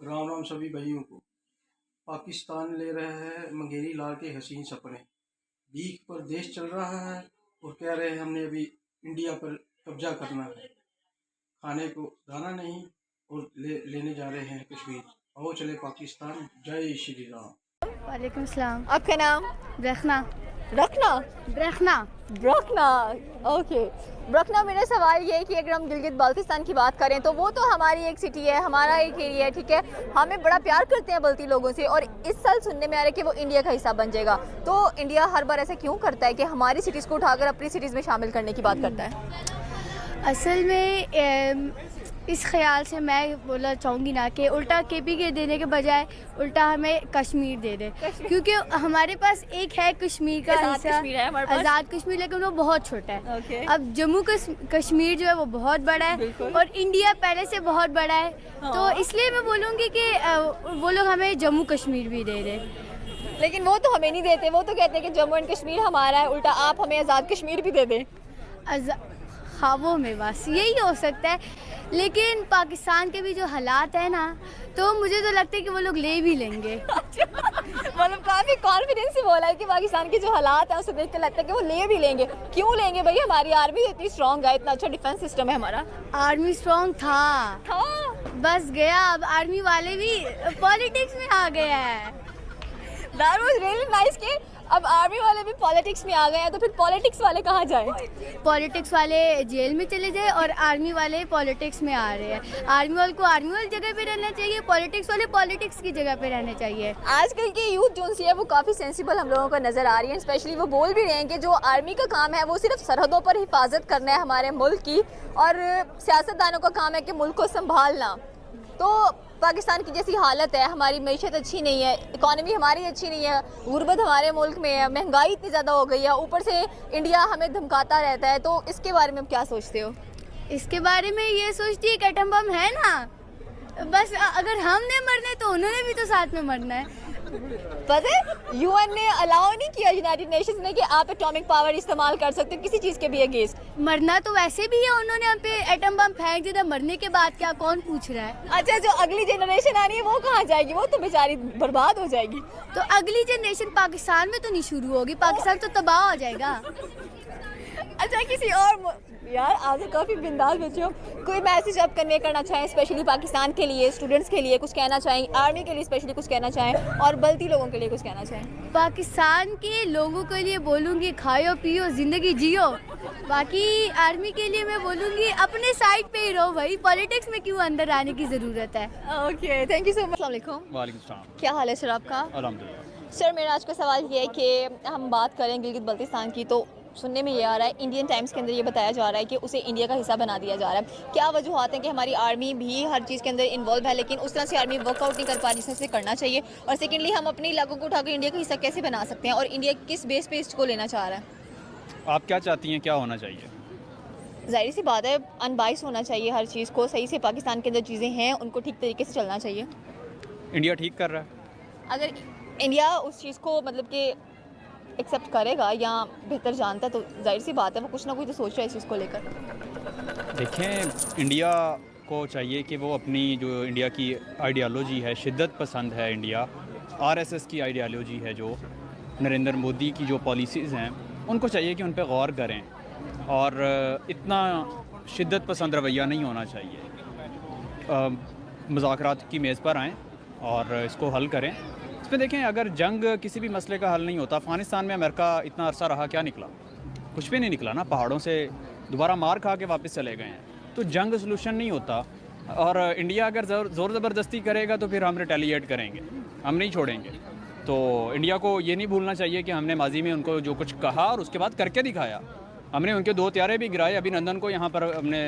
राम राम सभी भाइयों को। पाकिस्तान ले रहे हैं मंगेरी लाल के हसीन सपने। भीख पर देश चल रहा है और कह रहे हैं हमने अभी इंडिया पर कब्जा करना है। खाने को दाना नहीं और लेने जा रहे हैं कश्मीर। आओ चले पाकिस्तान, जय श्री राम। वालेकुम सलाम। आपका नाम? ब्रखना। रखना ब्रखना ब्रखना ओके। ब्रखना, मेरा सवाल ये है कि अगर हम गिलगित बाल्टिस्तान की बात करें तो वो तो हमारी एक सिटी है, हमारा एक एरिया है, ठीक है। हमें बड़ा प्यार करते हैं बल्टी लोगों से, और इस साल सुनने में आ रहा है कि वो इंडिया का हिस्सा बन जाएगा। तो इंडिया हर बार ऐसा क्यों करता है कि हमारी सिटीज़ को उठाकर अपनी सिटीज़ में शामिल करने की बात करता है? असल में इस ख्याल से मैं बोलना चाहूँगी ना कि उल्टा केपी देने के बजाय उल्टा हमें कश्मीर दे दे, क्योंकि हमारे पास एक है कश्मीर का हिस्सा, आज़ाद कश्मीर, लेकिन वो बहुत छोटा है। Okay. अब जम्मू कश्मीर जो है वो बहुत बड़ा है और इंडिया पहले से बहुत बड़ा है। तो इसलिए मैं बोलूँगी कि वो लोग हमें जम्मू कश्मीर भी दे दें। लेकिन वो तो हमें नहीं देते, वो तो कहते हैं कि जम्मू एंड कश्मीर हमारा है, उल्टा आप हमें आज़ाद कश्मीर भी दे दें। ख्वाबों में बस यही हो सकता है, लेकिन पाकिस्तान के भी जो हालात है ना, तो मुझे तो लगता है कि वो लोग ले भी लेंगे। मतलब काफ़ी कॉन्फिडेंस से बोला है कि पाकिस्तान के जो हालात हैं उसे देख के लगता है कि वो ले भी लेंगे। क्यों लेंगे भाई? हमारी आर्मी इतनी स्ट्रॉन्ग है, इतना अच्छा डिफेंस सिस्टम है हमारा। आर्मी स्ट्रॉन्ग था बस गया, अब आर्मी वाले भी पॉलिटिक्स में आ गया है। That was really nice कि अब आर्मी वाले भी पॉलिटिक्स में आ गए हैं, तो फिर पॉलिटिक्स वाले कहाँ जाए? पॉलिटिक्स वाले जेल में चले जाए और आर्मी वाले पॉलिटिक्स में आ रहे हैं। आर्मी वाले को आर्मी वाली जगह पे रहना चाहिए, पॉलिटिक्स वाले पॉलिटिक्स की जगह पे रहना चाहिए। आजकल की यूथ जो सी है वो काफ़ी सेंसिबल हम लोगों को नज़र आ रही है। स्पेशली वो बोल भी रहे हैं कि जो आर्मी का काम है वो सिर्फ सरहदों पर हिफाजत करना है हमारे मुल्क की, और सियासतदानों का काम है कि मुल्क को संभालना। तो पाकिस्तान की जैसी हालत है, हमारी मैशत अच्छी नहीं है, इकॉनमी हमारी अच्छी नहीं है, गुर्बत हमारे मुल्क में है, महंगाई इतनी ज़्यादा हो गई है, ऊपर से इंडिया हमें धमकाता रहता है। तो इसके बारे में आप क्या सोचते हो? इसके बारे में ये सोचती है कि एटम बम है ना, बस अगर हमने मरना है तो उन्होंने भी तो साथ में मरना है। पता है यूएन ने अलाउ नहीं किया, यूनाइटेड नेशंस ने, कि आप एटॉमिक पावर इस्तेमाल कर सकते हो किसी चीज़ के भी अगेंस्ट। मरना तो वैसे भी है, उन्होंने हम पे एटम बम फेंक दिया, मरने के बाद क्या कौन पूछ रहा है? अच्छा, जो अगली जनरेशन आ रही है वो कहाँ जाएगी? वो तो बेचारी बर्बाद हो जाएगी। तो अगली जनरेशन पाकिस्तान में तो नहीं शुरू होगी, पाकिस्तान तो तबाह हो जाएगा। अच्छा, किसी और यार आज काफ़ी बिंदास बच्चे हो, कोई मैसेज आप कन्वे करना चाहें स्पेशली पाकिस्तान के लिए, स्टूडेंट्स के लिए कुछ कहना चाहें, आर्मी के लिए स्पेशली कुछ कहना चाहें, और बल्टी लोगों के लिए कुछ कहना चाहें? पाकिस्तान के लोगों के लिए बोलूँगी खाओ पियो ज़िंदगी जियो। बाकी आर्मी के लिए मैं बोलूँगी अपने साइड पे ही रहो भाई, पॉलिटिक्स में क्यों अंदर आने की ज़रूरत है। Okay, thank you so much. अस्सलाम वालेकुम। वालेकुम सलाम। क्या हाल है सर आपका? अल्हम्दुलिल्लाह। सर, मेरा आज का सवाल ये है कि हम बात करें गिलगित बल्तिस्तान की, तो सुनने में ये आ रहा है, इंडियन टाइम्स के अंदर ये बताया जा रहा है कि उसे इंडिया का हिस्सा बना दिया जा रहा है। क्या वजूहत हैं कि हमारी आर्मी भी हर चीज़ के अंदर इन्वॉल्व है, लेकिन उस तरह से आर्मी वर्कआउट नहीं कर पा रही जिसे करना चाहिए? और सेकेंडली, हम अपने इलाकों को उठाकर इंडिया का हिस्सा कैसे बना सकते हैं, और इंडिया किस बेस पे इसको लेना चाह रहा है? आप क्या चाहती हैं, क्या होना चाहिए? जाहिर सी बात है, अनबाइस होना चाहिए, हर चीज़ को सही से, पाकिस्तान के अंदर चीज़ें हैं उनको ठीक तरीके से चलना चाहिए। इंडिया ठीक कर रहा है? अगर इंडिया उस चीज़ को मतलब कि एक्सेप्ट करेगा या बेहतर जानता है, तो जाहिर सी बात है वो कुछ ना कुछ तो सोच रहा है इस चीज़ को लेकर। देखें, इंडिया को चाहिए कि वो अपनी जो इंडिया की आइडियालॉजी है, शिद्दत पसंद है इंडिया, आरएसएस की आइडियालॉजी है, जो नरेंद्र मोदी की जो पॉलिसीज़ हैं, उनको चाहिए कि उन पर गौर करें, और इतना शिद्दत पसंद रवैया नहीं होना चाहिए। मुज़ाकरात की मेज़ पर आएँ और इसको हल करें। इसमें देखें, अगर जंग किसी भी मसले का हल नहीं होता, अफ़गानिस्तान में अमेरिका इतना अरसा रहा, क्या निकला? कुछ भी नहीं निकला ना, पहाड़ों से दोबारा मार खा के वापस चले गए हैं। तो जंग सलूशन नहीं होता, और इंडिया अगर ज़ोर ज़बरदस्ती करेगा तो फिर हम रिटेलिएट करेंगे, हम नहीं छोड़ेंगे। तो इंडिया को ये नहीं भूलना चाहिए कि हमने माजी में उनको जो कुछ कहा और उसके बाद करके दिखाया। हमने उनके 2 त्यारे भी गिराए, अभिनंदन को यहाँ पर हमने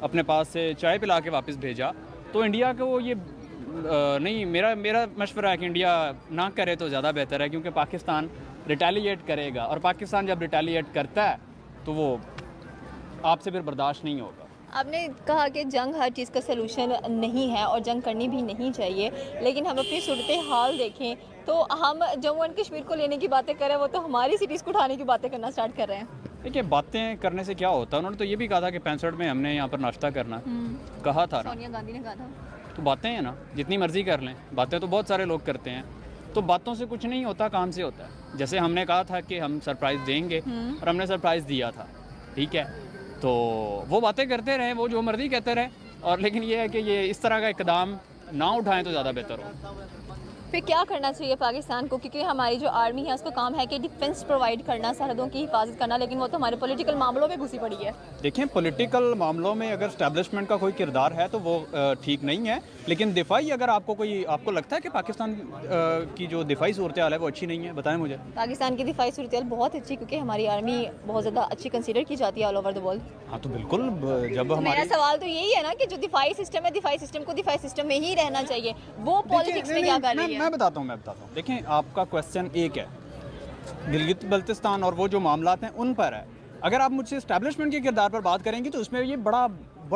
अपने पास से चाय पिला के वापस भेजा। तो इंडिया को ये नहीं, मेरा मशवरा है कि इंडिया ना करे तो ज़्यादा बेहतर है, क्योंकि पाकिस्तान रिटेलिएट करेगा, और पाकिस्तान जब रिटेलिएट करता है तो वो आपसे फिर बर्दाश्त नहीं होगा। आपने कहा कि जंग हर चीज़ का सलूशन नहीं है और जंग करनी भी नहीं चाहिए, लेकिन हम अपनी सूरत हाल देखें तो हम जम्मू एंड कश्मीर को लेने की बातें कर रहे हैं, वो तो हमारी सिटीज़ को उठाने की बातें करना स्टार्ट कर रहे हैं। देखिए, बातें करने से क्या होता है? उन्होंने तो ये भी कहा था कि 65 में हमने यहाँ पर नाश्ता करना कहा था ना। सोनिया गांधी ने कहा था। तो बातें हैं ना, जितनी मर्जी कर लें, बातें तो बहुत सारे लोग करते हैं, तो बातों से कुछ नहीं होता, काम से होता है। जैसे हमने कहा था कि हम सरप्राइज़ देंगे और हमने सरप्राइज़ दिया था, ठीक है, तो वो बातें करते रहे, वो जो मर्जी कहते रहे, और लेकिन ये है कि ये इस तरह का इकदाम ना उठाएं तो ज़्यादा बेहतर हो। फिर क्या करना चाहिए पाकिस्तान को, क्योंकि हमारी जो आर्मी है उसका काम है कि डिफेंस प्रोवाइड करना, सरहदों की हिफाजत करना, लेकिन वो तो हमारे पॉलिटिकल मामलों में घुसी पड़ी है। देखें, पॉलिटिकल मामलों में अगर स्टैब्लिशमेंट का कोई किरदार है तो वो ठीक नहीं है, लेकिन दिफाई अगर आपको लगता है कि पाकिस्तान की जो दिफाई सूरत हाल है वो अच्छी नहीं है, बताएं मुझे। पाकिस्तान की दिफाई सूरत हाल बहुत अच्छी, क्योंकि हमारी आर्मी बहुत ज़्यादा अच्छी कंसीडर की जाती है ऑल ओवर द वर्ल्ड। हाँ तो बिल्कुल, जब मेरा हमारे सवाल तो यही है ना कि जो दिफाई सिस्टम है, दिफाई सिस्टम को दिफाई सिस्टम में ही रहना चाहिए, वो पॉलिटिक्स में क्या कर रही है? मैं बताता हूँ। देखें, आपका क्वेश्चन एक है, गिलगित बल्तिस्तान और वो जो मामलात हैं उन पर है। अगर आप मुझसे एस्टैब्लिशमेंट के किरदार पर बात करेंगे तो उसमें ये बड़ा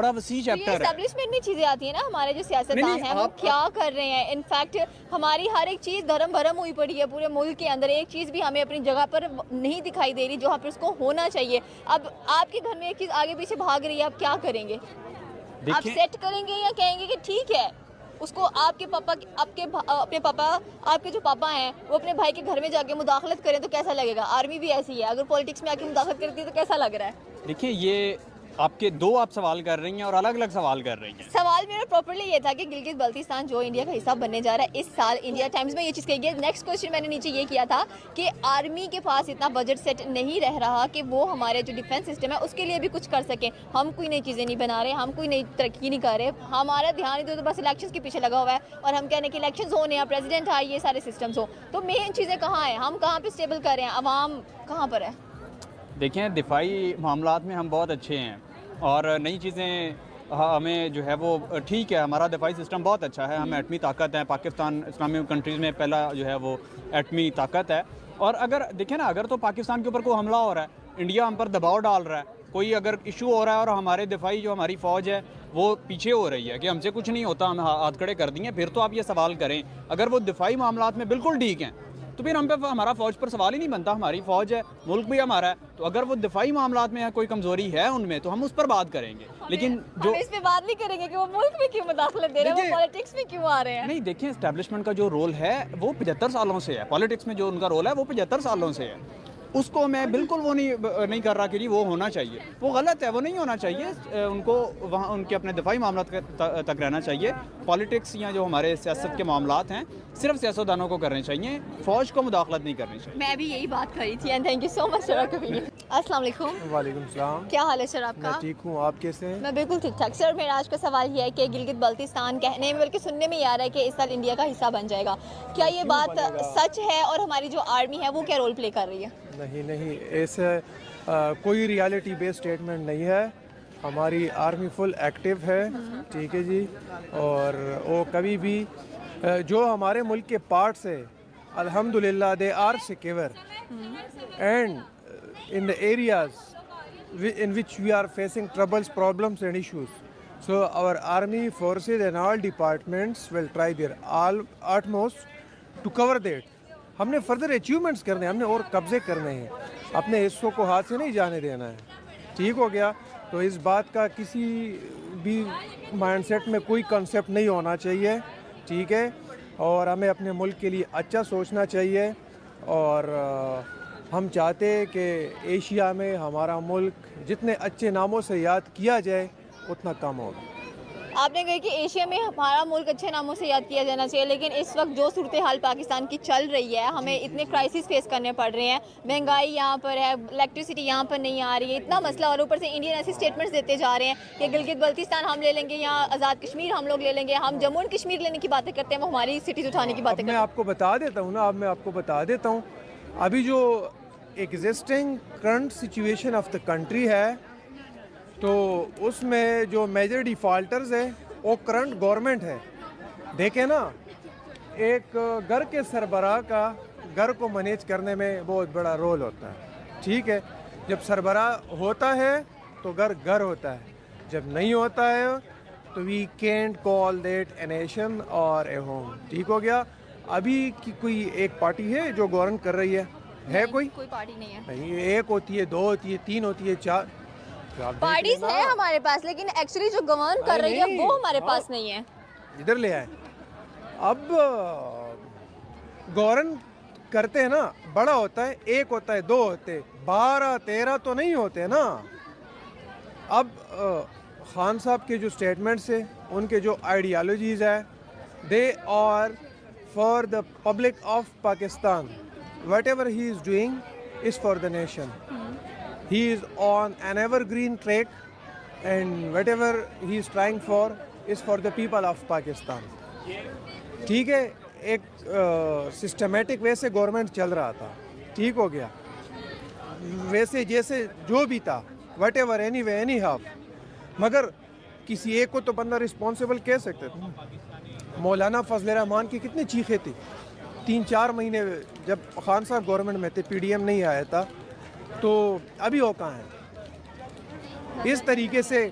वसी चैप्टर है। एस्टैब्लिशमेंट में चीज़ें आती हैं ना, हमारे जो सियासतदान हैं वो क्या कर रहे हैं। इनफैक्ट हमारी हर एक चीज़ धर्म भरम हुई पड़ी है पूरे मुल्क के अंदर, एक चीज़ भी हमें अपनी जगह पर नहीं दिखाई दे रही जो पर उसको होना चाहिए। अब आपके घर में एक चीज़ आगे पीछे भाग रही है, आप क्या करेंगे? आप सेट करेंगे या कहेंगे कि ठीक है, उसको आपके जो पापा हैं वो अपने भाई के घर में जाके मुदाखलत करें तो कैसा लगेगा? आर्मी भी ऐसी है, अगर पॉलिटिक्स में आके मुदाखलत करती है तो कैसा लग रहा है? देखिए, ये आपके दो आप सवाल कर रही हैं और अलग अलग सवाल कर रही हैं। सवाल मेरा प्रॉपर्ली ये था कि गिलगित बल्तिस्तान जो इंडिया का हिस्सा बनने जा रहा है, इस साल इंडिया टाइम्स में ये चीज़ कही गई। नेक्स्ट क्वेश्चन मैंने नीचे ये किया था कि आर्मी के पास इतना बजट सेट नहीं रह रहा कि वो हमारे जो डिफेंस सिस्टम है उसके लिए भी कुछ कर सकें। हम कोई नई चीज़ें नहीं बना रहे, हम कोई नई तरक्की नहीं कर रहे, हमारा ध्यान इधर तो बस इलेक्शन के पीछे लगा हुआ है, और हम कहने कि इलेक्शन होने या प्रेसिडेंट आए, ये सारे सिस्टम्स हो, तो मेन चीज़ें कहाँ हैं? हम कहाँ पर स्टेबल कर रहे हैं? अवाम कहाँ पर है? देखें, दिफाई मामलात में हम बहुत अच्छे हैं और नई चीज़ें हमें जो है वो ठीक है, हमारा दिफाई सिस्टम बहुत अच्छा है, हम एटमी ताकत है, पाकिस्तान इस्लामी कंट्रीज़ में पहला जो है वो एटमी ताकत है। और अगर देखें ना, अगर तो पाकिस्तान के ऊपर कोई हमला हो रहा है, इंडिया हम पर दबाव डाल रहा है, कोई अगर इशू हो रहा है और हमारे दिफाई जो हमारी फ़ौज है वो पीछे हो रही है कि हमसे कुछ नहीं होता, हम हाथ खड़े कर दिए, फिर तो आप ये सवाल करें। अगर वो दिफाई मामलात में बिल्कुल ठीक हैं तो फिर हम पे हमारा फ़ौज पर सवाल ही नहीं बनता। हमारी फ़ौज है, मुल्क भी हमारा है, तो अगर वो दिफाई मामलात में है, कोई कमज़ोरी है उनमें, तो हम उस पर बात करेंगे। लेकिन जो इस पे बात नहीं करेंगे कि वो मुल्क में क्यों मुदाखलत दे रहे हैं, वो पॉलिटिक्स में क्यों आ रहे हैं? नहीं, देखिए, एस्टैब्लिशमेंट का जो रोल है वो 75 सालों से है, पॉलिटिक्स में जो उनका रोल है वो 75 सालों से है। उसको मैं बिल्कुल वो नहीं कर रहा कि जी वो होना चाहिए, वो गलत है, वो नहीं होना चाहिए। उनको वहाँ उनके अपने दिफाई मामला तक रहना चाहिए। पॉलिटिक्स या जो हमारे सियासत के मामलात हैं सिर्फ सियासतदानों को करने चाहिए, फ़ौज को मुदाखलत नहीं करनी चाहिए। मैं भी यही बात करी थी। And thank you so much sir आपका ओपिनियन। अस्सलाम वालेकुम। वालेकुम सलाम। क्या हाल है सर आपका? मैं ठीक हूँ, आप कैसे हैं? मैं बिल्कुल ठीक ठाक। सर मेरा आज का सवाल ये है कि गिलगित बल्तिस्तान कहने में बल्कि सुनने में ये आ रहा है कि इस साल इंडिया का हिस्सा बन जाएगा, क्या ये बात सच है? और हमारी जो आर्मी है वो क्या रोल प्ले कर रही है? नहीं, ऐसे कोई रियलिटी बेस्ड स्टेटमेंट नहीं है। हमारी आर्मी फुल एक्टिव है, ठीक है जी, और वो कभी भी जो हमारे मुल्क के पार्ट्स है, अल्हम्दुलिल्लाह they are secure and in the areas in which we are facing troubles, problems and issues. So our army forces and all departments will try their utmost to cover that. हमने further achievements करने हैं, हमने और कब्जे करने हैं, अपने हिस्सों को हाथ से नहीं जाने देना है। ठीक हो गया? तो इस बात का किसी भी माइंडसेट में कोई कंसेप्ट नहीं होना चाहिए, ठीक है, और हमें अपने मुल्क के लिए अच्छा सोचना चाहिए। और हम चाहते हैं कि एशिया में हमारा मुल्क जितने अच्छे नामों से याद किया जाए उतना कम होगा। आपने कहा कि एशिया में हमारा मुल्क अच्छे नामों से याद किया जाना चाहिए, लेकिन इस वक्त जो सूरत हाल पाकिस्तान की चल रही है, हमें इतने क्राइसिस फेस करने पड़ रहे हैं, महंगाई यहाँ पर है, इलेक्ट्रिसिटी यहाँ पर नहीं आ रही है, इतना मसला, और ऊपर से इंडियन ऐसी स्टेटमेंट्स देते जा रहे हैं कि गिलगित बल्तिस्तान हम ले लेंगे, यहाँ आज़ाद कश्मीर हम लोग ले लेंगे, हम जम्मू एंड कश्मीर लेने की बातें करते हैं, वो हमारी सिटीज़ उठाने की बातें करते हैं। मैं आपको बता देता हूँ ना, अब मैं आपको बता देता हूँ, अभी जो existing current situation of the country है, तो उसमें जो मेजर डिफ़ॉल्टर्स है वो करंट गवर्नमेंट है। देखें ना, एक घर के सरबराह का घर को मैनेज करने में बहुत बड़ा रोल होता है, ठीक है। जब सरबराह होता है तो घर होता है, जब नहीं होता है तो we can't call that a nation और ए होम। ठीक हो गया? अभी की कोई एक पार्टी है जो गवर्न कर रही है कोई पार्टी नहीं है। नहीं, एक होती है, दो होती है, तीन होती है, चार पार्टीज है हमारे पास, लेकिन एक्चुअली जो गवर्न कर रही है वो हमारे पास नहीं है। इधर ले आए। अब गवर्न करते हैं ना, बड़ा होता है, एक होता है, दो होते, 12-13 तो नहीं होते ना। अब खान साहब के जो स्टेटमेंट्स है, उनके जो आइडियालॉजीज़ है, they are for the public of Pakistan. Whatever he is doing is for the nation. He is on an evergreen track and whatever he is trying for is for the people of Pakistan. ठीक है, एक systematic way से government चल रहा था, ठीक हो गया, वैसे जैसे जो भी था, what ever any way any how, मगर किसी एक को तो बंदा रिस्पॉन्सिबल कह सकते थे। मौलाना फजल रहमान की कितनी चीखें थी 3-4 महीने जब खान साहब गवर्नमेंट में थे, PDM नहीं आया था, तो अभी वो कहाँ है? इस तरीके से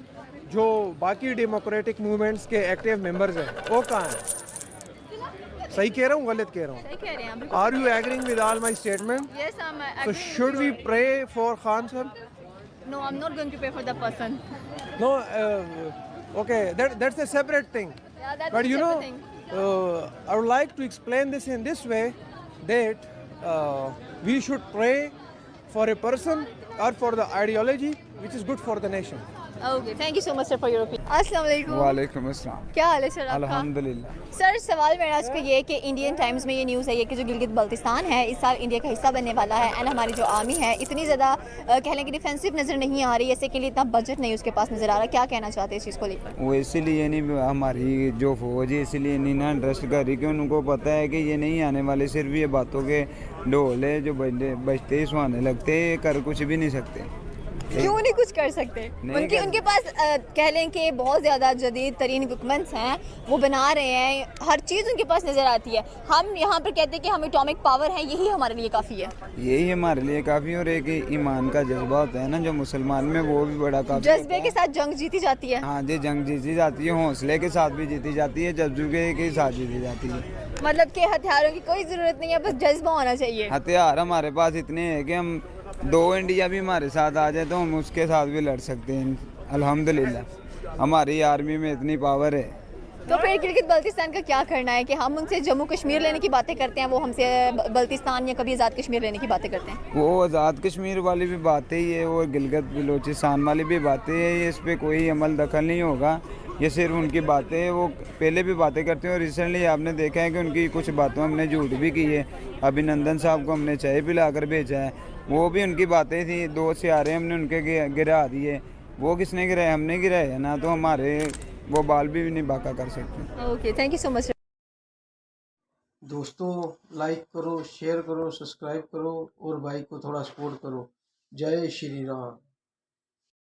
जो बाकी डेमोक्रेटिक मूवमेंट्स के एक्टिव मेंबर्स हैं वो कहाँ हैं? सही कह रहा हूँ, गलत कह रहा हूँ? सही कह रहे हैं, are you agreeing with all my statement? Yes, I'm So should we pray for Khan sir? No, I'm not going to pray for the person. No, okay, that's a separate thing. Yeah, that's But a you know, separate thing. I would like to explain this in this way, that we should pray for a person or for the ideology which is good for the nation. Okay, thank you so much sir for your opinion. अस्सलाम वालेकुम। वालेकुम अस्सलाम। क्या हाल है sir आपका? अल्हम्दुलिल्लाह। Sir सवाल मेरा आज का ये है कि इंडियन टाइम्स में ये न्यूज़ है ये कि जो गिलगित बल्तिस्तान है इस साल इंडिया का हिस्सा बनने वाला है, एंड हमारी जो आर्मी है इतनी ज़्यादा कह लें कि डिफेंसिव नज़र नहीं आ रही, ऐसे के लिए इतना बजट नहीं उसके पास नज़र आ रहा। क्या कहना चाहते हैं इस चीज़ को लेकर? वो इसीलिए नहीं, हमारी जो फौज है इसीलिए नहीं ना इंटरेस्ट कर रही कि उनको पता है कि ये नहीं आने वाले, सिर्फ ये बातों के ढोल है जो बजते ही सुहाने लगते, कर कुछ भी नहीं सकते। क्यों नहीं कुछ कर सकते? उनके पास कह लें कि बहुत ज़्यादा जदीद तरीन इक्विपमेंट्स हैं, वो बना रहे हैं, हर चीज़ उनके पास नज़र आती है। हम यहाँ पर कहते हैं कि हम एटॉमिक पावर है, यही हमारे लिए काफ़ी है। यही हमारे लिए काफ़ी, और एक ईमान का जज्बा होता है ना जो मुसलमान में, वो भी बड़ा काफ़ी। जज्बे के साथ जंग जीती जाती है। हाँ जी, जंग जीती जाती है, हौसले के साथ भी जीती जाती है, जज्बे के साथ जीती जाती है। मतलब कि हथियारों की कोई ज़रूरत नहीं है, बस जज्बा होना चाहिए। हथियार हमारे पास इतने हैं कि हम 2 इंडिया भी हमारे साथ आ जाए तो हम उसके साथ भी लड़ सकते हैं। अल्हम्दुलिल्लाह हमारी आर्मी में इतनी पावर है। तो फिर गिलगित बल्तिस्तान का क्या करना है कि हम उनसे जम्मू कश्मीर लेने की बातें करते हैं, वो हमसे बल्तिस्तान या कभी आज़ाद कश्मीर लेने की बातें करते हैं? वो आज़ाद कश्मीर वाली भी बातें ही है और गिलगित बलूचिस्तान वाली भी बातें हैं, ये इस पर कोई अमल दखल नहीं होगा, ये सिर्फ उनकी बातें हैं। वो पहले भी बातें करते हैं और रिसेंटली आपने देखा है कि उनकी कुछ बातों हमने झूठ भी की है। अभिनंदन साहब को हमने चाय पिला कर भेजा है, वो भी उनकी बातें थी, 2 सियारे हमने उनके गिरा दिए। वो किसने गिराए? हमने गिराए है ना, तो हमारे वो बाल भी नहीं बाका कर सकते। Okay, thank you so much. दोस्तों, लाइक करो, शेयर करो, सब्सक्राइब करो और भाई को थोड़ा सपोर्ट करो। जय श्री राम।